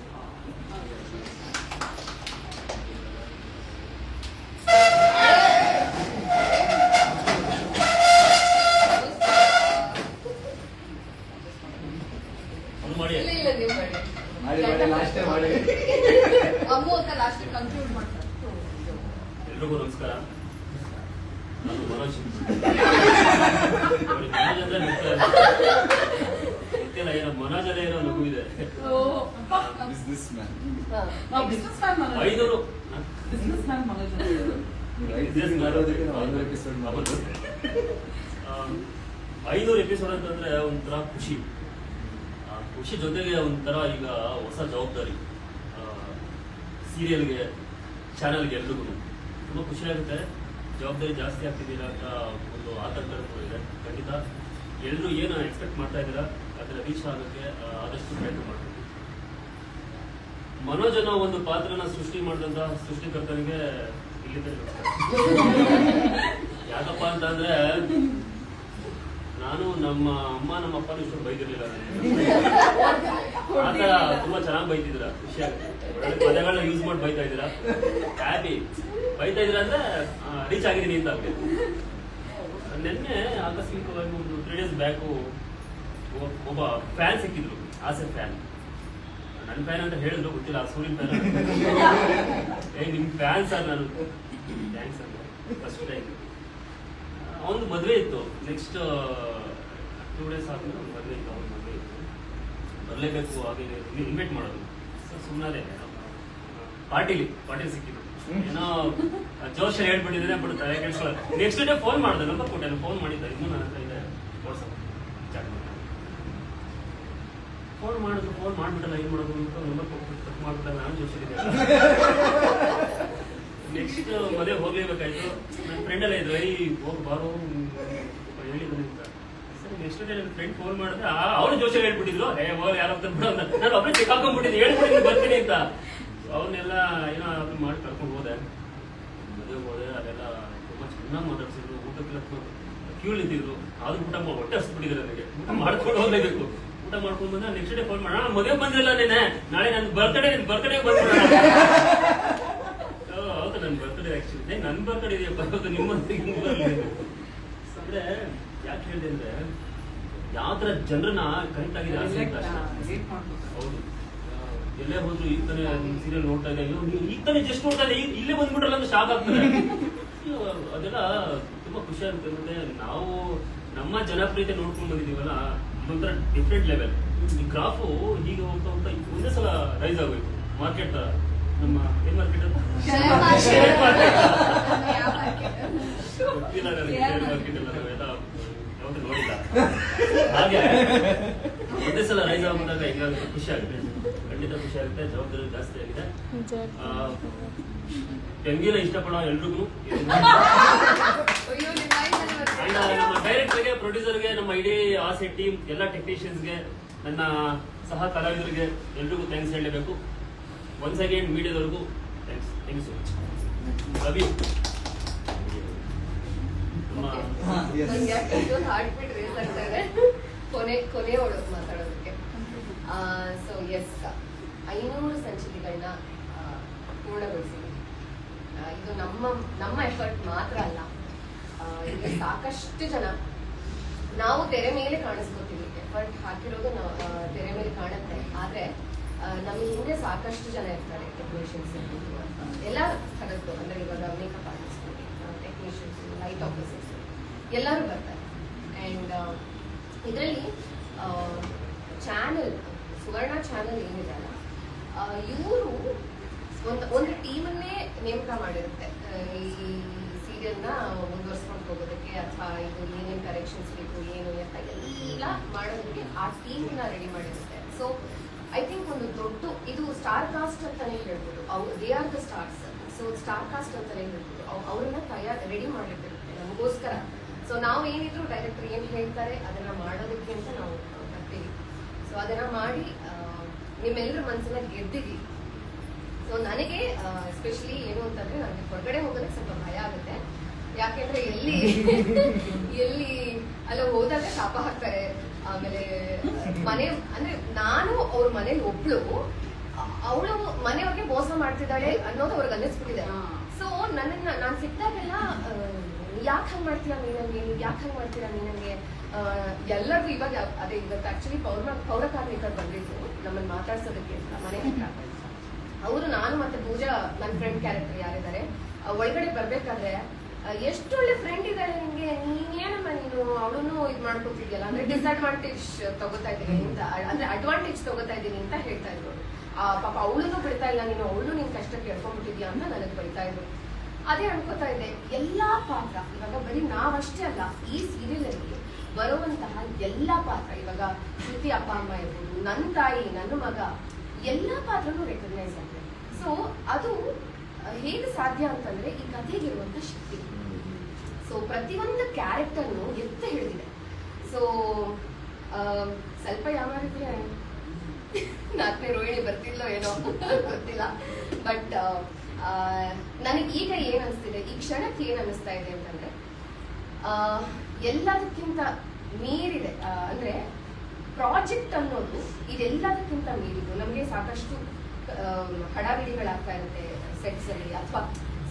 ಎಲ್ರಿಗೂ ನಮಸ್ಕಾರ. ನಾನು ಮನೋಜ್. ಮನೋಜ್ ಅದೇ ಏನೋ ನಗು ಇದೆ. 500 ಎಪಿಸೋಡ್ ಅಂತಂದ್ರೆ ಒಂಥರ ಖುಷಿ. ಖುಷಿ ಜೊತೆಗೆ ಒಂಥರ ಈಗ ಹೊಸ ಜವಾಬ್ದಾರಿ. ಸೀರಿಯಲ್ಗೆ, ಚಾನಲ್ಗೆ ಎಲ್ರಿಗೂ ತುಂಬ ಖುಷಿ ಆಗುತ್ತೆ. ಜವಾಬ್ದಾರಿ ಜಾಸ್ತಿ ಆಗ್ತಿದ್ದೀರಾ ಅಂತ ಒಂದು ಆತಂಕ ಇದೆ. ಖಂಡಿತ ಎಲ್ಲರೂ ಏನು ಎಕ್ಸ್ಪೆಕ್ಟ್ ಮಾಡ್ತಾ ಇದ್ದೀರಾ ಅದರ ರೀಚ್ ಆಗೋಕ್ಕೆ ಆದಷ್ಟು ಪ್ರಯತ್ನ ಮಾಡ್ತೀವಿ. ಮನೋಜ್ ಅನ್ನೋ ಒಂದು ಪಾತ್ರನ ಸೃಷ್ಟಿ ಮಾಡಿದಂತ ಸೃಷ್ಟಿಕರ್ತನಿಗೆ ಇಲ್ಲಿ ಯಾಕಪ್ಪ ಅಂತಂದ್ರೆ, ನಾನು ನಮ್ಮ ಅಮ್ಮ ನಮ್ಮ ಅಪ್ಪನ ಇಷ್ಟು ಬೈದಿರ್ಲಿಲ್ಲ. ಆತರ ತುಂಬಾ ಚೆನ್ನಾಗಿ ಬೈತಿದ್ದೀರಾ, ಖುಷಿ ಆಗುತ್ತೆ. ಒಳ್ಳೆ ಪದಗಳನ್ನ ಯೂಸ್ ಮಾಡಿ ಬೈತಾ ಇದ್ದೀರಾ, ಹ್ಯಾಪಿ. ಬೈತಾ ಇದ್ದೀರಾ ಅಂದ್ರೆ ರೀಚ್ ಆಗಿದ್ದೀನಿ ಅಂತ ಆಗ್ತದೆ. ನಿನ್ನೆ ಆಕಸ್ಮಿಕವಾಗಿ ಒಂದು 3 days ಬ್ಯಾಕು ಒಬ್ಬ ಫ್ಯಾನ್ ಸಿಕ್ಕಿದ್ರು, ಆಸೆ ಫ್ಯಾನ್. ನನ್ನ ಫ್ಯಾನ್ ಅಂತ ಹೇಳಿದ್ರು, ಗೊತ್ತಿಲ್ಲ, ಸೂರ್ಯನ್ ಫ್ಯಾನ್. ನಿಮ್ ಫ್ಯಾನ್ ಸರ್ ನಾನು. ಥ್ಯಾಂಕ್ಸ್ ಅಂತ ಫಸ್ಟ್ ಟೈಮ್. ಒಂದು ಮದುವೆ ಇತ್ತು, ನೆಕ್ಸ್ಟ್ 2 days ಆದ್ಮೇಲೆ ಒಂದು ಮದುವೆ ಇತ್ತು. ಅವ್ರ ಮದುವೆ ಇತ್ತು, ಬರಲೇಬೇಕು, ಹಾಗೆ ಇನ್ವೈಟ್ ಮಾಡೋದು. ಸರ್ ಸುಮ್ಮನೆ ಪಾರ್ಟಿಲಿ ಸಿಕ್ಕಿದ್ರು. ಏನೋ ಜೋಶ್ ಹೇಳ್ಬಿಟ್ಟಿದ್ರೆ ಬಟ್ ತಲೆ ಕೆಡ್ಸ್ಕೊಳ್ಳೋದು. ನೆಕ್ಸ್ಟ್ ಡೇ ಫೋನ್ ಮಾಡಿದೆ, ನಂಬರ್ ಕೊಟ್ಟೆ, ಫೋನ್ ಮಾಡಿದ್ದೆ. ಇನ್ನೂ ನನ್ನ ಹತ್ರ ಇದೆ, ವಾಟ್ಸಪ್ ಚಾಟ್ ಮಾಡಿ. ಫೋನ್ ಮಾಡ್ಬಿಟ್ಟಲ್ಲ ಏನು ಮಾಡೋದು ಅಂತ ನಂಬರ್ ಕಟ್ ಮಾಡ್ಬಿಟ್ಟಲ್ಲ ನಾನು ಜೋಶಿದ್ದೆ. ನೆಕ್ಸ್ಟ್ ಮದುವೆ ಹೋಗ್ಲೇಬೇಕಾಯ್ತು. ನನ್ನ ಫ್ರೆಂಡ್ ಎಲ್ಲ ಇದ್ರು, ಹೋಗಿ ಬಾರು ಹೇಳಿದ್ರು ಅಂತ. ಸರಿ ನೆಕ್ಸ್ಟ್ ಡೇ ನನ್ನ ಫ್ರೆಂಡ್ ಫೋನ್ ಮಾಡಿದ್ರೆ ಅವ್ರು ಜೋಶಿ ಹೇಳ್ಬಿಟ್ಟಿದ್ರು, ಹೋಗಿ ಯಾರು ಬಿಡೋ ಅಂತ. ನಾನು ಒಬ್ಬರೇ ಚೆಕ್ ಹಾಕೊಂಡ್ಬಿಟ್ಟಿದ್ದೆ, ಹೇಳ್ಬಿಟ್ಟಿದ್ದು ಬರ್ತೀನಿ ಅಂತ. ಅವ್ರನ್ನೆಲ್ಲ ಏನೋ ಅದನ್ನ ಮಾಡಿ ಕರ್ಕೊಂಡು ಹೋದೆ. ಮದುವೆ ಹೋದೆ, ಅದೆಲ್ಲ ತುಂಬಾ ಚೆನ್ನಾಗಿ ಮಾತಾಡ್ಸಿದ್ರು. ಊಟಕ್ಕೆಲ್ಲ ಕ್ಯೂ ನಿಂತಿದ್ರು. ಆದ್ರೂ ಊಟ ಹೊಟ್ಟೆ ಹಸ್ಬಿಟ್ಟಿದ್ರು ನನಗೆ. ಊಟ ಮಾಡ್ಕೊಂಡು ಹೋಗ್ಲೇಬೇಕು. ಊಟ ಮಾಡ್ಕೊಂಡು ಬಂದ್ರೆ ನೆಕ್ಸ್ಟ್ ಡೇ ಫೋನ್ ಮಾಡೋಣ, ಮದುವೆ ಬಂದ್ರಲ್ಲ ನೀನೆ, ನಾಳೆ ನನ್ನ ಬರ್ತ್ಡೇ ಬಂದ್ಬಿಡೋಣ. ಹೌದು, ನನ್ನ ಬರ್ತ್ಡೇ ಆಕ್ಚುಲಿ ನನ್ನ ಬರ್ತ್ಡೇ ಇದೆಯಪ್ಪ, ಹೌದು ನಿಮ್ಮ ಅಂದ್ರೆ ಯಾಕೆ ಹೇಳಿದೆ ಅಂದ್ರೆ ಯಾವ ತರ ಜನರನ್ನ ಕನೆಕ್ಟ್ ಆಗಿದೆ ಆಸೆ ಅಂತ ಅಷ್ಟೇ. ಹೌದು, ಎಲ್ಲೇ ಹೋದ್ರು ಈಗ ತಾನೇ ಸೀರಿಯಲ್ ನೋಡ್ತಾ ಇದೆ, ಈಗ ತಾನೇ ಜಸ್ಟ್ ನೋಡ್ತಾ ಇದೆ, ಇಲ್ಲೇ ಬಂದ್ಬಿಟ್ರಲ್ಲ ಅಂತ ಶಾಕ್ ಆಗ್ತದೆ. ಅದೆಲ್ಲ ತುಂಬಾ ಖುಷಿ ಆಗುತ್ತೆ. ಮತ್ತೆ ನಾವು ನಮ್ಮ ಜನಪ್ರಿಯತೆ ನೋಡ್ಕೊಂಡು ಬಂದಿದೀವಲ್ಲ, ಇದೊಂಥರ ಡಿಫ್ರೆಂಟ್ ಲೆವೆಲ್. ಈ ಗ್ರಾಫು ಹೀಗೆ ಹೋಗ್ತಾ ಹೋಗ್ತಾ ಒಂದೇ ಸಲ ರೈಸ್ ಆಗೋಯ್ತು. ಮಾರ್ಕೆಟ್ ನಮ್ಮ ಏನ್ ಮಾರ್ಕೆಟ್ ಅಂತ ಗೊತ್ತಿಲ್ಲ ನನಗೆ, ಶೇರ್ ಮಾರ್ಕೆಟ್ ಎಲ್ಲ ನಾವೆಲ್ಲ ಯಾವತ್ತೂ ನೋಡಿಲ್ಲ. ಹಾಗೆ ಒಂದೇ ಸಲ ರೈಸ್ ಆಗ್ಬಿಟ್ಟಾಗ ಹೆಂಗಾಗುತ್ತೆ, ಖುಷಿ ಆಗುತ್ತೆ, ಖಂಡಿತ ಖುಷಿ ಆಗುತ್ತೆ. ಜವಾಬ್ದಾರಿ ಜಾಸ್ತಿ ಆಗಿದೆ. ತೆಂಗಿನ ಇಷ್ಟಪಡೋ ಎಲ್ರಿಗೂ, ನಮ್ಮ ಡೈರೆಕ್ಟರ್ಗೆ, ಪ್ರೊಡ್ಯೂಸರ್ಗೆ, ನಮ್ಮ ಇಡೀ ಆಸೆ ಟೀಮ್, ಎಲ್ಲ ಟೆಕ್ನಿಷಿಯನ್ಸ್ಗೆ, ನನ್ನ ಸಹ ಕಲಾವಿದರಿಗೆ ಎಲ್ರಿಗೂ ಥ್ಯಾಂಕ್ಸ್ ಹೇಳಲೇಬೇಕು. ಒನ್ಸ್ ಅಗೇನ್ ಮೀಡಿಯಾದವ್ರಿಗೂ thanks you so much. Love you. ಕೊನೆ ಒಳಗೆ ಮಾತಾಡೋದಕ್ಕೆ. ಸೊ ಎಸ್, 500 ಸಂಚಿಕೆಗಳನ್ನ ಪೂರ್ಣಗೊಳಿಸಿದ್ವಿ. ಇದು ನಮ್ಮ ಎಫರ್ಟ್ ಮಾತ್ರ ಅಲ್ಲ, ಈಗ ಸಾಕಷ್ಟು ಜನ ನಾವು ತೆರೆ ಮೇಲೆ ಕಾಣಿಸ್ಕೊತೀವಿ, ಎಫರ್ಟ್ ಹಾಕಿರೋದು ತೆರೆ ಮೇಲೆ ಕಾಣುತ್ತೆ. ಆದ್ರೆ ನಮ್ಮ ಹಿಂದೆ ಸಾಕಷ್ಟು ಜನ ಇರ್ತಾರೆ, ಟೆಕ್ನಿಷಿಯನ್ಸ್ ಎಲ್ಲ ಥರದ್ದು. ಅಂದ್ರೆ ಇವಾಗ makeup artist, technicians, light officers ಎಲ್ಲರೂ ಬರ್ತಾರೆ. ಆ್ಯಂಡ್ ಇದರಲ್ಲಿ ಚಾನಲ್, ಸುವರ್ಣ ಚಾನಲ್ ಏನಿದೆ ಅಲ್ಲ, ಇವರು ಒಂದು ಟೀಮನ್ನೇ ನೇಮಕ ಮಾಡಿರುತ್ತೆ ಈ ಸೀರಿಯಲ್ನ ಮುಂದುವರ್ಸ್ಕೊಂಡು ಹೋಗೋದಕ್ಕೆ, ಅಥವಾ ಇದು ಏನೇನು ಕರೆಕ್ಷನ್ಸ್ ಬೇಕು, ಏನು ಅಂತ ಎಲ್ಲ ಮಾಡೋದಕ್ಕೆ ಆ ಟೀಮ್ನ ರೆಡಿ ಮಾಡಿರುತ್ತೆ. ಸೊ ಐ ಥಿಂಕ್ ಒಂದು ದೊಡ್ಡ ಇದು ಸ್ಟಾರ್ ಕಾಸ್ಟ್ ಅಂತಾನೆ ಹೇಳ್ಬೋದು. They are the stars. So star cast ಅಂತಾನೆ ಹೇಳ್ಬೋದು. ಅವ್ರನ್ನ ರೆಡಿ ಮಾಡಿರ್ತಿರುತ್ತೆ ನಮಗೋಸ್ಕರ. ಸೊ ನಾವು ಏನಿದ್ರು ಡೈರೆಕ್ಟರ್ ಏನು ಹೇಳ್ತಾರೆ ಅದನ್ನ ಮಾಡೋದಕ್ಕೆ ಅಂತ ನಾವು ಬರ್ತೀವಿ. ಸೊ ಅದನ್ನ ಮಾಡಿ ನಿಮ್ಮೆಲ್ಲರ ಮನಸ್ಸನ್ನ ಗೆದ್ದಿದ್ವಿ. ಸೊ ನನಗೆ ಎಸ್ಪೆಷಲಿ ಏನು ಅಂತಂದ್ರೆ, ನನಗೆ ಹೊರಗಡೆ ಹೋಗೋದಕ್ಕೆ ಸ್ವಲ್ಪ ಭಯ ಆಗುತ್ತೆ. ಯಾಕೆಂದ್ರೆ ಎಲ್ಲಿ ಅಲ್ಲ ಹೋದಾಗ ಶಾಪ ಹಾಕ್ತಾರೆ. ಆಮೇಲೆ ಮನೆ ಅಂದ್ರೆ ನಾನು ಅವ್ರ ಮನೇಲಿ ಒಬ್ಳು, ಅವಳು ಮನೆಯವ್ರಿಗೆ ಮೋಸ ಮಾಡ್ತಿದ್ದಾಳೆ ಅನ್ನೋದು ಅವ್ರಿಗೆ ಅನ್ನಿಸ್ಬಿಟ್ಟಿದೆ. ಸೊ ನಾನು ಸಿಕ್ತಾಗೆಲ್ಲ ಯಾಕೆ ಹಂಗ್ ಮಾಡ್ತೀರಾ ನೀನಂಗೆ, ಯಾಕೆ ಹಂಗ್ ಮಾಡ್ತೀರಾ ನೀನಂಗೆ, ಎಲ್ಲರಿಗೂ ಇವಾಗ ಅದೇ ಇವತ್ತು ಆಕ್ಚುಲಿ ಪೌರ ಕಾರ್ಮಿಕರು ಬಂದಿದ್ರು ನಮ್ಮನ್ನು ಮಾತಾಡ್ಸೋದಕ್ಕೆ ಅಂತ ಮನೆ ಹತ್ರ. ಅವರು ನಾನು ಮತ್ತೆ ಪೂಜಾ, ನನ್ನ ಫ್ರೆಂಡ್ ಕ್ಯಾರೆಕ್ಟರ್ ಯಾರಿದ್ದಾರೆ, ಒಳಗಡೆ ಬರ್ಬೇಕಾದ್ರೆ ಎಷ್ಟು ಒಳ್ಳೆ ಫ್ರೆಂಡ್ ಇದ್ದಾಳೆ ನಿನ್ಗೆ, ನೀನೇನಮ್ಮ ನೀನು ಅವಳನ್ನು ಇದು ಮಾಡ್ಕೊತಿದ್ಯಲ್ಲ, ಅಂದ್ರೆ ಡಿಸ್ಅಡ್ವಾಂಟೇಜ್ ತಗೋತಾ ಇದ್ದೀನಿ ಅಂತ, ಅಂದ್ರೆ ಅಡ್ವಾಂಟೇಜ್ ತಗೋತಾ ಇದ್ದೀನಿ ಅಂತ ಹೇಳ್ತಾ ಇದ್ರು. ಪಾಪ ಅವಳನ್ನು ಬಿಡ್ತಾ ಇಲ್ಲ ನೀನು, ಅವಳು ನಿನ್ ಕಷ್ಟಕ್ಕೆ ಎಡ್ಕೊಂಡ್ಬಿಟ್ಟಿದ್ಯಾ ಅಂತ ನನಗೆ ಬೈತಾ ಇದ್ರು. ಅದೇ ಅನ್ಕೋತಾ ಇದ್ದೆ, ಎಲ್ಲಾ ಪಾತ್ರ ಇವಾಗ ಬರೀ ನಾವಷ್ಟೇ ಅಲ್ಲ, ಈ ಸೀರಿಯಲ್ ಅಲ್ಲಿ ಬರುವಂತಹ ಎಲ್ಲಾ ಪಾತ್ರ, ಇವಾಗ ಶ್ರುತಿ ಅಪ್ಪ ಅಮ್ಮ ಇರ್ಬೋದು, ನನ್ನ ತಾಯಿ, ನನ್ನ ಮಗ, ಎಲ್ಲಾ ಪಾತ್ರನೂ ರೆಕಗ್ನೈಸ್ ಆಗಿದೆ. ಸೊ ಅದು ಹೇಗೆ ಸಾಧ್ಯ ಅಂತಂದ್ರೆ ಈ ಕಥೆಗಿರುವಂತ ಶಕ್ತಿ. ಸೊ ಪ್ರತಿಯೊಂದು ಕ್ಯಾರೆಕ್ಟರ್ನು ಎತ್ತ ಹಿಡಿದಿದೆ. ಸೊ ಸ್ವಲ್ಪ ಯಾವಾರಿದ್ರೆ 4ನೇ ರೋಹಿಣಿ ಬರ್ತಿಲ್ಲೋ ಏನೋ ಗೊತ್ತಿಲ್ಲ. ಬಟ್ ನನಗೆ ಈಗ ಏನ್ ಅನಿಸ್ತಿದೆ, ಈ ಕ್ಷಣಕ್ಕೆ ಏನ್ ಅನಿಸ್ತಾ ಇದೆ ಅಂತಂದ್ರೆ, ಎಲ್ಲದಕ್ಕಿಂತ ಮೀರಿದೆ. ಅಂದ್ರೆ ಪ್ರಾಜೆಕ್ಟ್ ಅನ್ನೋದು ಇದೆಲ್ಲದಕ್ಕಿಂತ ಮೀರಿದ್ದು. ನಮಗೆ ಸಾಕಷ್ಟು ಹಡಾಬಿಡಿಗಳಾಗ್ತಾ ಇರುತ್ತೆ ಸೆಟ್ಸ್ ಅಲ್ಲಿ, ಅಥವಾ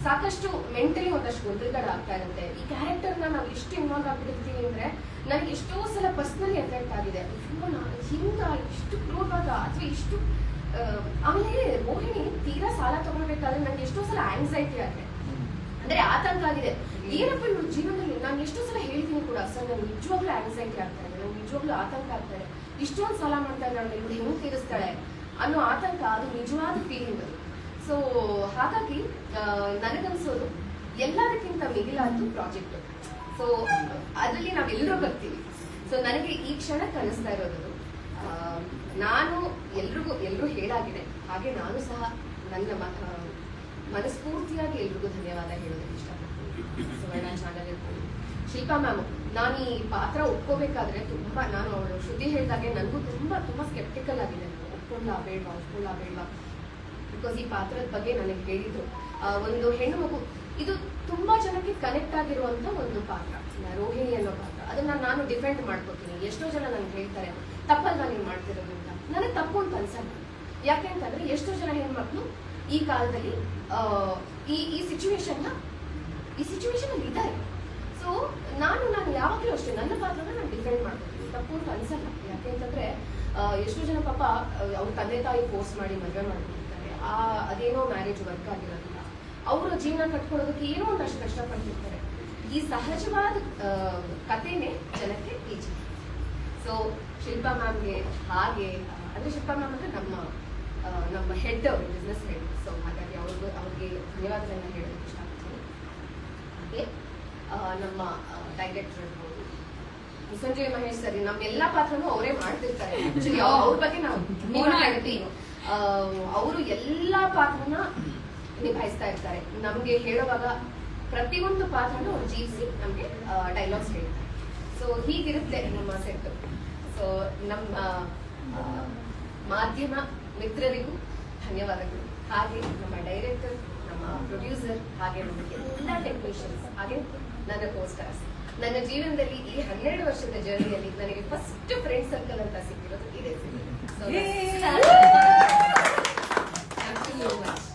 ಸಾಕಷ್ಟು ಮೆಂಟಲಿ ಒಂದಷ್ಟು ಗೊಂದಲಗಳಾಗ್ತಾ ಇರುತ್ತೆ. ಈ ಕ್ಯಾರೆಕ್ಟರ್ನ ನಾವು ಎಷ್ಟು ಇನ್ವಾಲ್ವ್ ಆಗ್ಬಿಡ್ತೀವಿ ಅಂದ್ರೆ, ನನಗೆ ಎಷ್ಟೋ ಸಲ ಪರ್ಸನಲಿ ಎಫೆಕ್ಟ್ ಆಗಿದೆ. ಹಿಂಗ ಇಷ್ಟು ಕ್ರೂರವಾದ ಅಥವಾ ಇಷ್ಟು ಆಮೇಲೆ ರೋಹಿಣಿ ತೀರಾ ಸಾಲ ತಗೊಳ್ಬೇಕಾದ್ರೆ ನನಗೆ ಎಷ್ಟೋ ಸಲ ಆಂಗ್ಸೈಟಿ ಆಗಿದೆ, ಅಂದ್ರೆ ಆತಂಕ ಆಗಿದೆ. ಏನಪ್ಪ ಇವ್ರ ಜೀವನದಲ್ಲಿ ನಾನು ಎಷ್ಟೋ ಸಲ ಹೇಳ್ತೀನಿ ಕೂಡ, ಸರ್ ನನ್ಗೆ ನಿಜವಾಗ್ಲೂ ಆಂಗ್ಸೈಟಿ ಆಗ್ತಾ ಇದೆ, ನನ್ಗೆ ನಿಜವಾಗ್ಲೂ ಆತಂಕ ಆಗ್ತಾ ಇದೆ, ಇಷ್ಟೊಂದು ಸಾಲ ಮಾಡ್ತಾ ಇದ್ದಾಳೆ, ಇವ್ರು ಹೆಂಗ್ ತೀರಿಸ್ತಾಳೆ ಅನ್ನೋ ಆತಂಕ, ಅದು ನಿಜವಾದ ಫೀಲಿಂಗ್ ಅದು. ಸೊ ಹಾಗಾಗಿ ನನಗನ್ಸೋದು ಎಲ್ಲದಕ್ಕಿಂತ ಮಿಗಿಲಾದ್ದು ಪ್ರಾಜೆಕ್ಟ್. ಸೊ ಅದರಲ್ಲಿ ನಾವೆಲ್ಲರೂ ಬರ್ತೀವಿ. ಸೊ ನನಗೆ ಈ ಕ್ಷಣಕ್ಕೆ ಅನಿಸ್ತಾ ಇರೋದು, ನಾನು ಎಲ್ರಿಗೂ ಹೇಳಾಗಿದೆ, ಹಾಗೆ ನಾನು ಸಹ ನನ್ನ ಮನಸ್ಫೂರ್ತಿಯಾಗಿ ಎಲ್ರಿಗೂ ಧನ್ಯವಾದ ಹೇಳೋದಕ್ಕೆ ಇಷ್ಟಪಡ್ತೀನಿ. ಸುವರ್ಣ ಚಾನಲ್ ಇರ್ಬೋದು, ಶಿಲ್ಪಾ ಮ್ಯಾಮ್, ನಾನು ಈ ಪಾತ್ರ ಒಪ್ಕೋಬೇಕಾದ್ರೆ ನಾನು ಅವಳು ಶ್ರುತಿ ಹೇಳಿದಾಗೆ ನನಗೂ ತುಂಬಾ ಸ್ಕೆಪ್ಟಿಕಲ್ ಆಗಿದೆ. ನಾನು ಒಪ್ಕೊಳ್ಳ ಬೇಡವಾ ಬಿಕಾಸ್ ಈ ಪಾತ್ರದ ಬಗ್ಗೆ ನನಗೆ ಹೇಳಿದ್ರು. ಒಂದು ಹೆಣ್ಣು ಮಗು, ಇದು ತುಂಬಾ ಜನಕ್ಕೆ ಕನೆಕ್ಟ್ ಆಗಿರುವಂತ ಒಂದು ಪಾತ್ರ, ರೋಹಿಣಿ ಅನ್ನೋ ಪಾತ್ರ. ಅದನ್ನ ನಾನು ಡಿಫೆಂಡ್ ಮಾಡ್ಕೋತೀನಿ. ಎಷ್ಟೋ ಜನ ನನಗೆ ಹೇಳ್ತಾರೆ ತಪ್ಪಲ್ವಾ ನೀವು ಮಾಡ್ತಿರೋದು ಅಂತ. ನನಗೆ ತಪ್ಪು ಅಂತ ಅನ್ಸಲ್ಲ. ಯಾಕೆ ಅಂತಂದ್ರೆ ಎಷ್ಟೋ ಜನ ಹೆಣ್ಮಕ್ಳು ಈ ಕಾಲದಲ್ಲಿ ಈ ಸಿಚುವೇಶನ್ ಅಲ್ಲಿ ಇದ್ದಾರೆ. ಸೊ ನಾನು ಯಾವಾಗಲೂ ಅಷ್ಟೇ ನನ್ನ ಪಾತ್ರನ ನಾನು ಡಿಫೆಂಡ್ ಮಾಡ್ಕೋತೀನಿ. ತಪ್ಪು ಅಂತ ಅನ್ಸಲ್ಲ. ಯಾಕೆ ಅಂತಂದ್ರೆ ಎಷ್ಟೋ ಜನ ಪಾಪ ಅವ್ರ ತಂದೆ ತಾಯಿ ಫೋರ್ಸ್ ಮಾಡಿ ಮದುವೆ ಮಾಡ್ಕೊಂಡಿರ್ತಾರೆ. ಅದೇನೋ ಮ್ಯಾರೇಜ್ ವರ್ಕ್ ಆಗಿರೋದಿಲ್ಲ. ಅವರ ಜೀವನ ಕಟ್ಕೊಳ್ಳೋದಕ್ಕೆ ಏನೋ ಒಂದಷ್ಟು ಕಷ್ಟಪಡ್ತಿರ್ತಾರೆ. ಈ ಸಹಜವಾದ ಕಥೆನೇ ಜನಕ್ಕೆ ಈಜಿ. ಸೊ ಶಿಲ್ಪಾ ಮ್ಯಾಮ್ಗೆ ಹಾಗೆ ಅಂದ್ರೆ ಶಿಲ್ಪಾ ಮ್ಯಾಮ್ ಅಂದ್ರೆ ನಮ್ಮ ಹೆಡ್, ಬಿಸ್ನೆಸ್ ಹೆಡ್. ಸೊ ಹಾಗಾಗಿ ಅವ್ರಿಗೆ ಧನ್ಯವಾದಗಳನ್ನ ಹೇಳೋದಕ್ಕೆ ಇಷ್ಟಪಡ್ತೀನಿ. ಹಾಗೆ ನಮ್ಮ ಡೈರೆಕ್ಟರ್ ಇರ್ಬೋದು, ಸಂಜಯ್ ಮಹೇಶ್ ಸರಿ, ನಮ್ಮೆಲ್ಲ ಪಾತ್ರನೂ ಅವರೇ ಮಾಡ್ತಿರ್ತಾರೆ. ಆಕ್ಚುಲಿ ಅವ್ರ ಬಗ್ಗೆ ನಾವು ಹೇಳ್ತೀವಿ. ಅವರು ಎಲ್ಲಾ ಪಾತ್ರನ ನಿಭಾಯಿಸ್ತಾ ಇರ್ತಾರೆ. ನಮ್ಗೆ ಹೇಳುವಾಗ ಪ್ರತಿಯೊಂದು ಪಾತ್ರನೂ ಅವ್ರು ಜೀವಿಸಿ ನಮ್ಗೆ ಡೈಲಾಗ್ಸ್ ಹೇಳ್ತಾರೆ. ಸೊ ಹೀಗಿರುತ್ತೆ ನಮ್ಮ ಸೆಟ್. ಸೊ ನಮ್ಮ ಮಾಧ್ಯಮ ಮಿತ್ರರಿಗೂ ಧನ್ಯವಾದಗಳು. ಹಾಗೆ ನಮ್ಮ ಡೈರೆಕ್ಟರ್, ನಮ್ಮ ಪ್ರೊಡ್ಯೂಸರ್, ಹಾಗೆ ನಮಗೆ ಎಲ್ಲ ಟೆಕ್ನಿಷಿಯನ್ಸ್, ಹಾಗೆ ನನ್ನ ಕೋಸ್ಟರ್ಸ್. ನನ್ನ ಜೀವನದಲ್ಲಿ ಈ 12 ವರ್ಷದ ಜರ್ನಿಯಲ್ಲಿ ನನಗೆ ಫಸ್ಟ್ ಫ್ರೆಂಡ್ ಸರ್ಕಲ್ ಅಂತ ಸಿಕ್ಕಿರೋದು ಇದೆ. So thank you so much.